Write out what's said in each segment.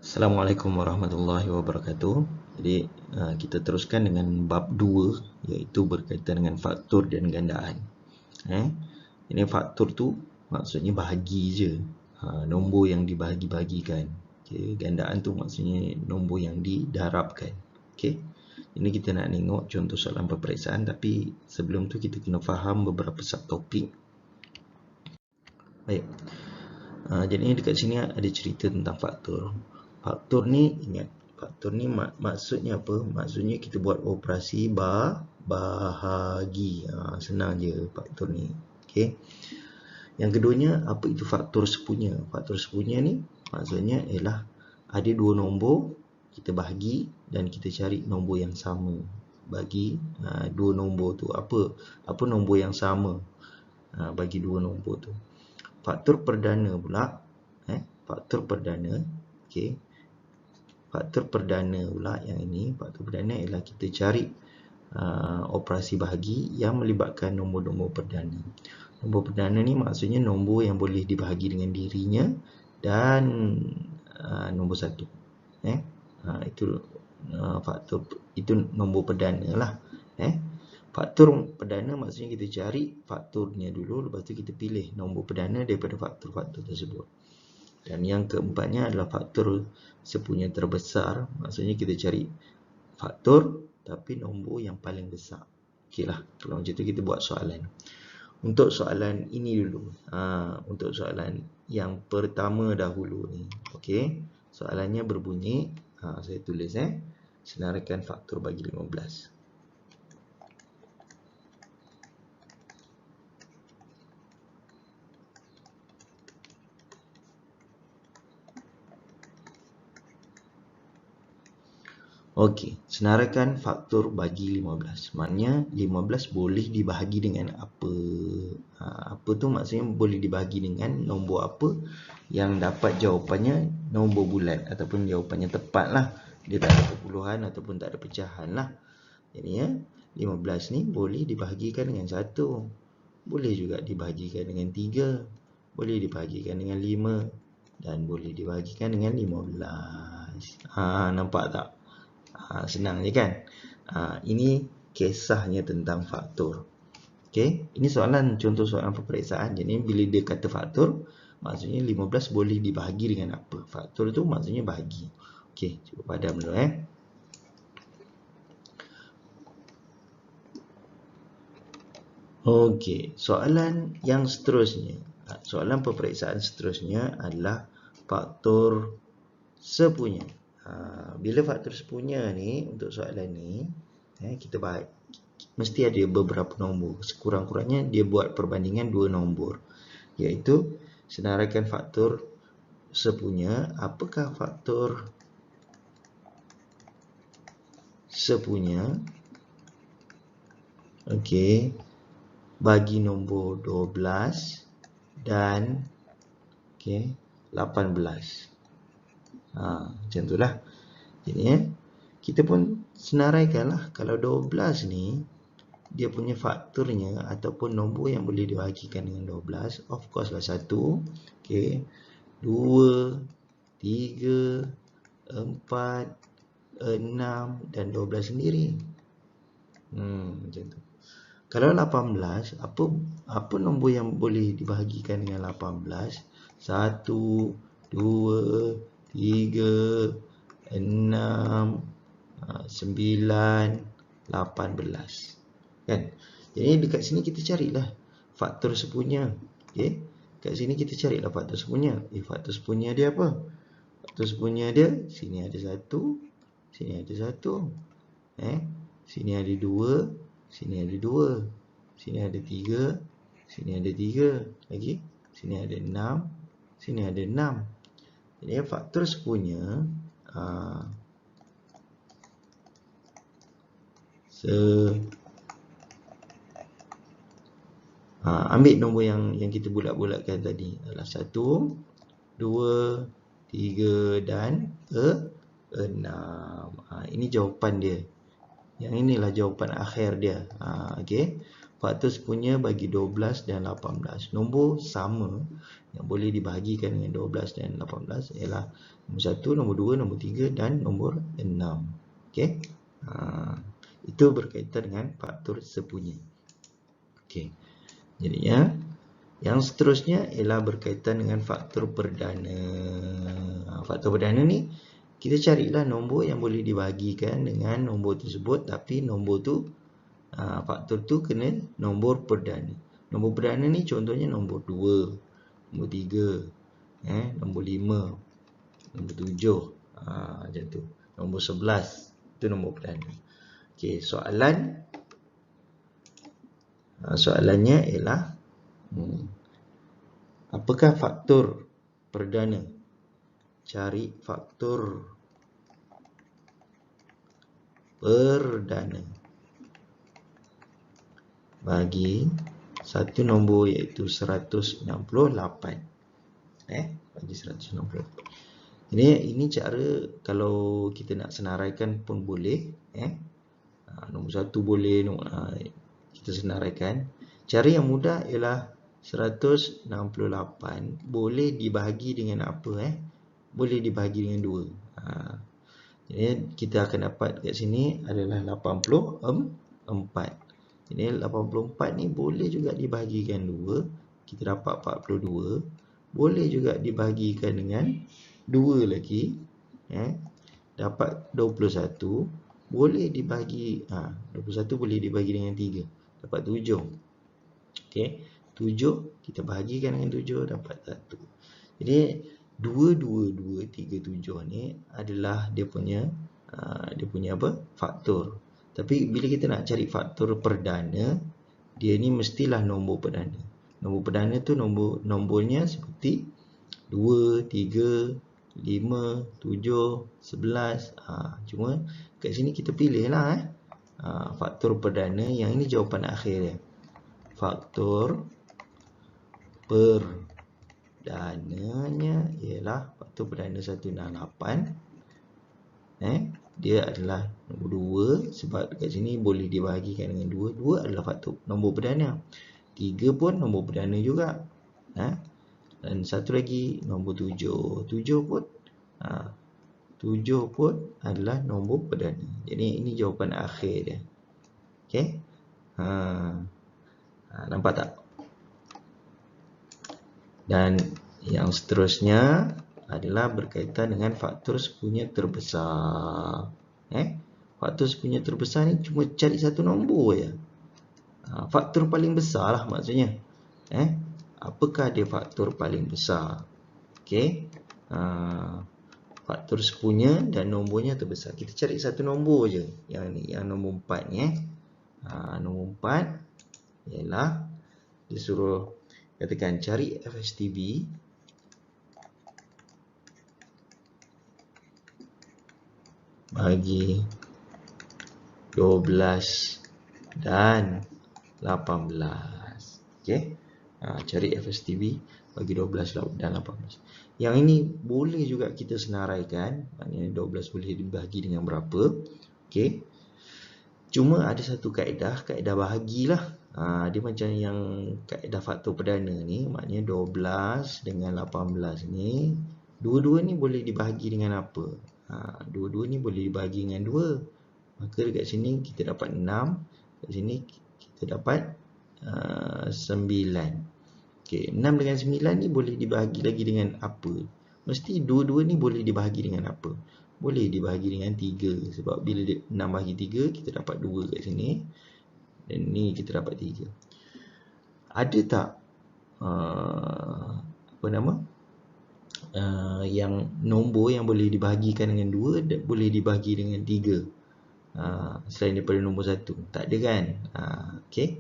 Assalamualaikum warahmatullahi wabarakatuh. Jadi kita teruskan dengan bab 2, iaitu berkaitan dengan faktor dan gandaan. Ini faktor tu maksudnya bahagi je, nombor yang dibahagi-bahagikan. Okay. Gandaan tu maksudnya nombor yang didarabkan. Okay. Ini kita nak tengok contoh soalan peperiksaan, tapi sebelum tu kita kena faham beberapa subtopik. Baik. Jadi dekat sini ada cerita tentang faktor. Faktor ni, ingat, faktor ni maksudnya apa? Maksudnya kita buat operasi bahagi. Senang je faktor ni. Okay. Yang keduanya, apa itu faktor sepunya? Faktor sepunya ni maksudnya ialah ada dua nombor, kita bahagi dan kita cari nombor yang sama. Bagi dua nombor tu, apa nombor yang sama bagi dua nombor tu. Faktor perdana pula, faktor perdana, okey. Faktor perdana pula yang ini, faktor perdana ialah kita cari operasi bahagi yang melibatkan nombor-nombor perdana. Nombor perdana ni maksudnya nombor yang boleh dibahagi dengan dirinya dan nombor satu. Itu faktor, itu nombor perdana lah. Faktor perdana maksudnya kita cari faktornya dulu, lepas tu kita pilih nombor perdana daripada faktor-faktor tersebut. Dan yang keempatnya adalah faktor sepunya terbesar, maksudnya kita cari faktor tapi nombor yang paling besar. Okey lah, kalau macam tu kita buat soalan. Untuk soalan ini dulu, untuk soalan yang pertama dahulu ni, okey. Soalannya berbunyi, saya tulis senaraikan faktor bagi 15. Okey, senaraikan faktor bagi 15. Maknanya 15 boleh dibahagi dengan apa? Apa tu maksudnya boleh dibahagi dengan nombor apa yang dapat jawapannya nombor bulat ataupun jawapannya tepat lah. Dia tak ada perpuluhan ataupun tak ada pecahan lah. Jadi 15 ni boleh dibahagikan dengan 1. Boleh juga dibahagikan dengan 3. Boleh dibahagikan dengan 5. Dan boleh dibahagikan dengan 15. Nampak tak? Senang je kan? Ini kisahnya tentang faktor. Okey, ini soalan, contoh soalan peperiksaan. Jadi bila dia kata faktor, maksudnya 15 boleh dibahagi dengan apa? Faktor tu maksudnya bahagi. Okey, cuba padam dulu Okey, soalan yang seterusnya. Soalan peperiksaan seterusnya adalah faktor sepunya. Bila faktor sepunya ni, untuk soalan ni, kita bahas, mesti ada beberapa nombor. Sekurang-kurangnya dia buat perbandingan dua nombor, iaitu senaraikan faktor sepunya. Apakah faktor sepunya? Okey, bagi nombor 12 dan 18. Macam itulah. Jadi kita pun senaraikanlah. Kalau 12 ni dia punya faktornya ataupun nombor yang boleh dibahagikan dengan 12, of course lah 1, 2, 3, 4, 6 dan 12 sendiri. Macam tu. Kalau 18, apa nombor yang boleh dibahagikan dengan 18? 1, 2, 3, 6, 9, 18. Kan? Jadi dekat sini kita carilah faktor sepunya. Okey? Kat sini kita carilah faktor sepunya. Faktor sepunya dia apa? Faktor sepunya dia, sini ada 1, sini ada 1. Sini ada 2, sini ada 2, sini ada 3, sini ada 3 lagi, sini ada 6, sini ada 6. Jadi faktor sepunya ambil nombor yang kita bulat-bulatkan tadi adalah 1, 2, 3 dan 6. Ini jawapan dia. Yang inilah jawapan akhir dia. Okey. Faktor sepunya bagi 12 dan 18. Nombor sama yang boleh dibahagikan dengan 12 dan 18 ialah nombor 1, nombor 2, nombor 3 dan nombor 6. Okey. Itu berkaitan dengan faktor sepunya. Okey. Jadinya yang seterusnya ialah berkaitan dengan faktor perdana. Faktor perdana ni kita carilah nombor yang boleh dibahagikan dengan nombor tersebut, tapi nombor tu faktor tu kena nombor perdana. Nombor perdana ni contohnya nombor 2, nombor 3, nombor 5, nombor 7, macam tu. Nombor 11 itu nombor perdana. Okey, soalannya ialah apakah faktor perdana? Cari faktor perdana bagi satu nombor iaitu 168. Bagi 168. Ini cara kalau kita nak senaraikan pun boleh. Nombor 1 boleh, kita senaraikan. Cara yang mudah ialah 168 boleh dibahagi dengan apa? Boleh dibahagi dengan 2. Jadi kita akan dapat kat sini adalah 84. Jadi 84 ni boleh juga dibahagikan 2. Kita dapat 42. Boleh juga dibahagikan dengan 2 lagi. Dapat 21. Boleh dibagi 21 boleh dibagi dengan 3. Dapat 7. Okey, 7 kita bahagikan dengan 7 dapat 1. Jadi 2, 2, 2, 3, 7 ni adalah dia punya apa? Faktor. Tapi bila kita nak cari faktor perdana, dia ni mestilah nombor perdana. Nombor perdana tu nombornya seperti 2, 3, 5, 7, 11. Cuma kat sini kita pilihlah faktor perdana. Yang ini jawapan akhir dia. Faktor perdananya ialah faktor perdana 168. Dia adalah nombor 2 sebab kat sini boleh dibahagikan dengan 2. 2 adalah faktor nombor perdana. 3 pun nombor perdana juga. Dan satu lagi nombor 7. 7 pun adalah nombor perdana. Jadi ini jawapan akhir dia. Okey. Nampak tak? Dan yang seterusnya adalah berkaitan dengan faktor sepunya terbesar. Faktor sepunya terbesar ni cuma cari satu nombor je. Faktor paling besar lah maksudnya. Apakah dia faktor paling besar? Okey. Faktor sepunya dan nombornya terbesar. Kita cari satu nombor je. Yang ni, yang nombor 4 ni. Nombor 4 ialah disuruh katakan cari FSTB bagi 12 dan 18. Okey. Cari FSTB bagi 12 dan 18. Yang ini boleh juga kita senaraikan. Maknanya 12 boleh dibahagi dengan berapa. Okey. Cuma ada satu kaedah bahagilah. Dia macam yang kaedah faktor perdana ni. Maknanya 12 dengan 18 ni. Dua-dua ni boleh dibahagi dengan apa? Dua-dua ni boleh dibahagi dengan 2. Maka dekat sini kita dapat 6. Dekat sini kita dapat 9. Okey, 6 dengan 9 ni boleh dibahagi lagi dengan apa? Mesti dua-dua ni boleh dibahagi dengan apa? Boleh dibahagi dengan 3. Sebab bila 6 bahagi 3, kita dapat 2 kat sini. Dan ni kita dapat 3. Ada tak yang nombor yang boleh dibahagikan dengan 2 boleh dibahagi dengan 3 selain daripada nombor 1? Tak ada kan? Okey.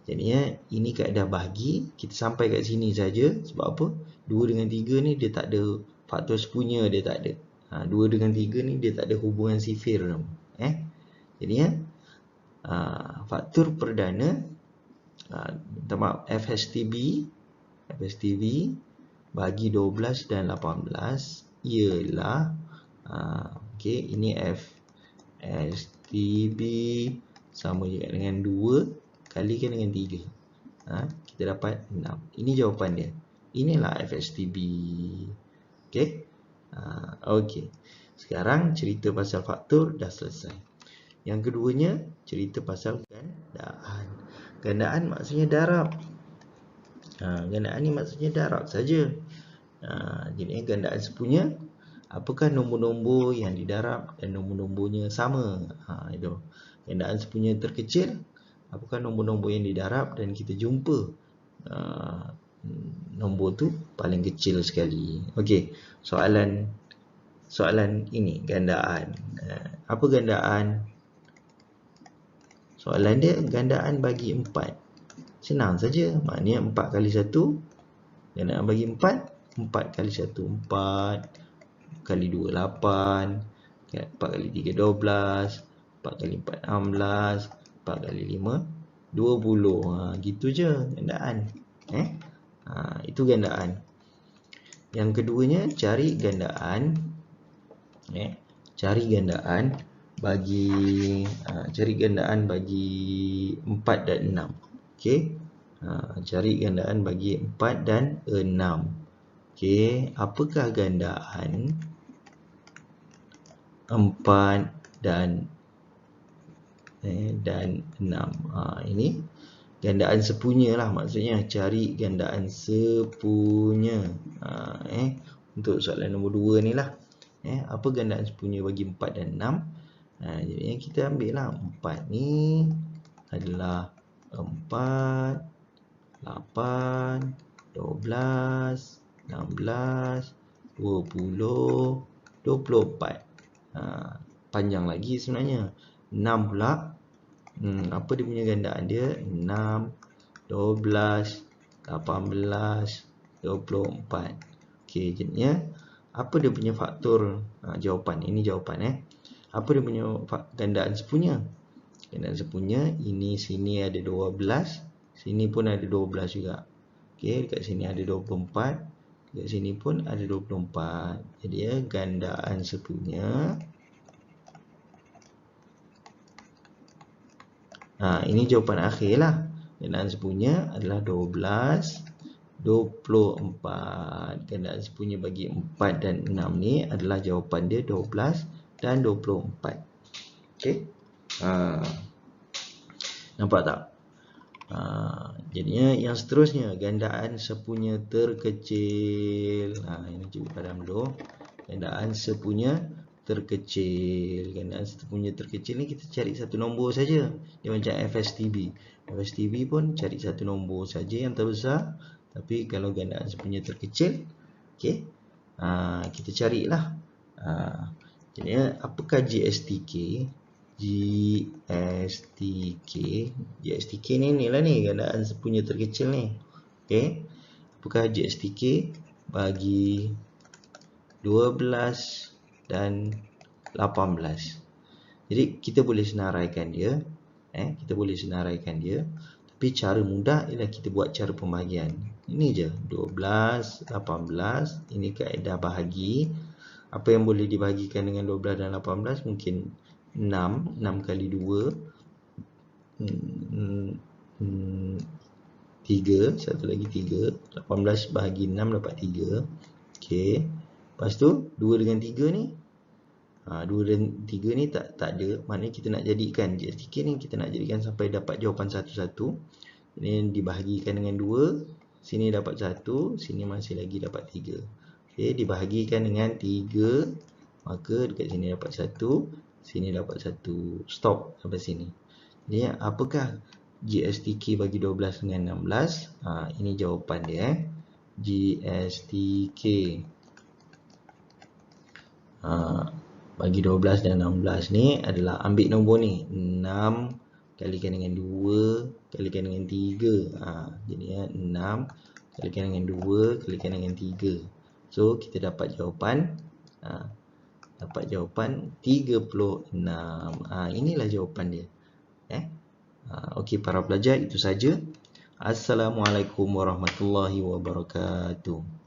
Jadinya ini kaedah bahagi. Kita sampai kat sini saja. Sebab apa? 2 dengan 3 ni dia tak ada faktor sepunya, dia tak ada. 2 dengan 3 ni dia tak ada hubungan sifir. Jadinya faktor perdana FSTB bagi 12 dan 18 ialah okey, ini FSTB sama juga dengan 2 kalikan dengan 3. Kita dapat 6. Ini jawapan dia. Inilah FSTB. Okey. Okey. Sekarang cerita pasal faktor dah selesai. Yang keduanya cerita pasal gandaan. Gandaan maksudnya darab. Gandaan ni maksudnya darab saja. Jadi gandaan sepunya, apakah nombor-nombor yang didarab dan nombor-nombornya sama. Itu. Gandaan sepunya terkecil, apakah nombor-nombor yang didarab dan kita jumpa nombor tu paling kecil sekali. Okey, soalan ini gandaan. Apa gandaan? Soalan dia gandaan bagi 4. Senang saja. Maknanya 4 kali 1. Gandaan bagi 4. 4 kali 1 4. Kali 2 8. 4 kali 3 12. 4 kali 4 16. 4 kali 5 20. Gitu je gandaan. Itu gandaan. Yang keduanya cari gandaan. Cari gandaan bagi 4 dan 6. Okey. Cari gandaan bagi 4 dan 6. Okey, apakah gandaan 4 dan 6? Ini gandaan sepunya lah, maksudnya cari gandaan sepunya. Untuk soalan nombor 2 ni lah. Apa gandaan sepunya bagi 4 dan 6? Jadi kita ambil lah 4 ni adalah 4, 8, 12, 16, 20, 24. Panjang lagi sebenarnya. 6 pula. Apa dia punya gandaan dia? 6, 12, 18, 24. Okey, jadinya apa dia punya faktor jawapan? Ini jawapan. Apa dia punya gandaan sepunya? Gandaan sepunya ini sini ada 12, sini pun ada 12 juga. Okey, dekat sini ada 24, dekat sini pun ada 24. Jadi gandaan sepunya ini jawapan akhir lah. Gandaan sepunya adalah 12, 24. Gandaan sepunya bagi 4 dan 6 ni adalah jawapan dia 12 dan 24. Okey. Nampak tak? Jadinya yang seterusnya gandaan sepunya terkecil. Ini cuba padam dulu. Gandaan sepunya terkecil. Gandaan sepunya terkecil ni kita cari satu nombor saja. Dia macam FSTB. FSTB pun cari satu nombor saja yang terbesar. Tapi kalau gandaan sepunya terkecil, okey, kita carilah. Jadi apakah GSTK? GSTK ni lah ni gandaan sepunya terkecil ni. Okey. Apakah GSTK bagi 12 dan 18? Jadi kita boleh senaraikan dia. Kita boleh senaraikan dia. Tapi cara mudah ialah kita buat cara pembahagian. Ini je, 12, 18. Ini kaedah bahagi. Apa yang boleh dibahagikan dengan 12 dan 18? Mungkin 6 kali 2, 3, satu lagi 3. 18 bahagi 6 dapat 3. Okey. Lepas tu 2 dengan 3 ni 2 dan 3 ni tak ada. Maknanya kita nak jadikan GSTK ni, kita nak jadikan sampai dapat jawapan satu-satu. Ini dibahagikan dengan 2. Sini dapat 1, sini masih lagi dapat 3. Okey, dibahagikan dengan 3, maka dekat sini dapat 1, sini dapat 1. Stop sampai sini. Jadi apakah GSTK bagi 12 dengan 16? Ini jawapan dia. GSTK bagi 12 dan 16 ni adalah ambil nombor ni 6 kalikan dengan 2 kalikan dengan 3. Jadi 6 kalikan dengan 2 kalikan dengan 3. So kita dapat jawapan 36. Inilah jawapan dia. Okey para pelajar, itu saja. Assalamualaikum warahmatullahi wabarakatuh.